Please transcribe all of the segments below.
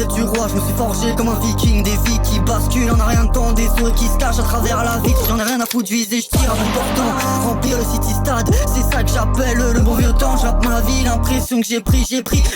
tête du roi, je me suis forgé comme un viking. Des vies qui basculent, en a rien de temps. Des souris qui se cachent à travers la vitre. J'en ai rien à foutre, viser, je tire à bout portant. Remplir le city stade, c'est ça que j'appelle le bon vieux temps. J'rappe ma vie, l'impression que j'ai pris.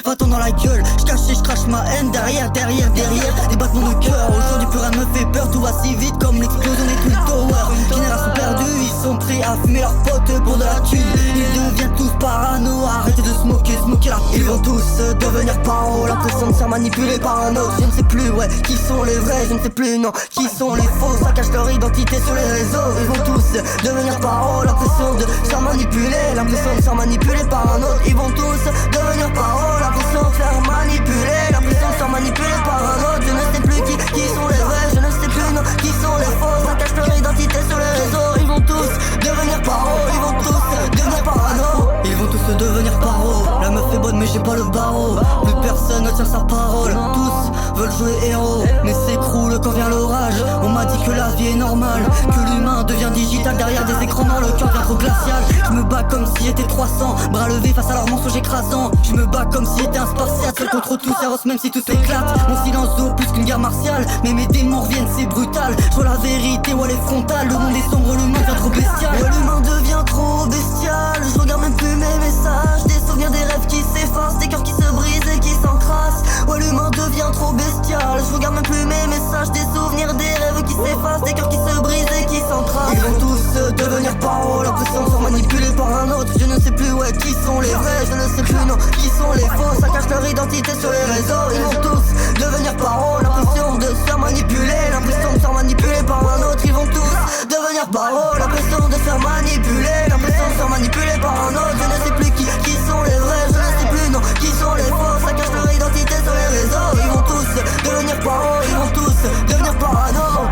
Va-t'en dans la gueule, je cache et je crache ma haine. Derrière, des battements de cœur. Aujourd'hui plus rien ne me fait peur, tout va si vite comme l'explosion des Twin Towers. Génération perdue, ils sont prêts à fumer leurs potes pour de la thune. Ils deviennent tous parano, arrêtez de smoker la. Ils vont tous devenir paro, l'impression de se faire manipuler par un autre. Je ne sais plus, ouais, qui sont les vrais, je ne sais plus, non, qui sont les faux. Ça cache leur identité sur les réseaux. Ils vont tous devenir paro, l'impression de se faire manipuler, l'impression de se faire manipuler par un autre. Ils vont tous devenir paro, l'impression de se faire manipuler, l'impression de se faire manipuler par un autre. Je ne sais plus qui sont les vrais, je ne sais plus, non, qui sont les faux. Ça cache leur identité sur les réseaux. Ils vont tous devenir paro, ils vont tous devenir parano. Ils vont tous devenir paro. La meuf est bonne mais j'ai pas le barreau. Plus personne ne tient sa parole. Tous veulent jouer héros mais s'écroulent quand vient l'orage. On m'a dit que la vie est normale, que l'humain devient digital. Derrière des écrans dans le cœur devient trop glacial. Je me bats comme si était 300, bras levés face à leurs mensonges écrasants. Je me bats comme si était un spartiate, seul contre tous, féroce même si tout s'éclate. Mon silence vaut plus qu'une guerre martiale, mais mes démons reviennent, c'est brutal. Je vois la vérité, ouais elle est frontale. Le monde est sombre, l'humain devient trop bestial. Ouais l'humain devient trop bestial. Je regarde même plus mes messages, des souvenirs, des rêves qui s'effacent, des cœurs qui se brisent et qui s'encrassent. Ouais l'humain devient trop bestial. Je regarde même plus mes messages, des souvenirs, des rêves qui s'effacent, des cœurs qui se brisent et qui s'encrassent. Ils vont tous devenir paro, l'impression de se manipuler par un autre. Je ne sais plus, ouais, qui sont les vrais, je ne sais plus, non, qui sont les faux. Ça cache leur identité sur les réseaux. Ils vont tous devenir paro, l'impression de se faire manipuler, l'impression de se faire manipuler par un autre. Ils vont tous devenir paro, l'impression de se faire manipuler, l'impression de se faire manipuler par un autre. Je ne sais plus qui sont les vrais, je ne sais plus, non, qui sont les faux. Ça cache leur identité sur les réseaux. Ils vont tous devenir paro, ils vont tous devenir parano.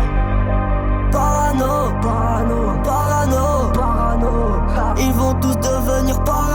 Parano, parano, parano, parano. Ils vont tous devenir parano.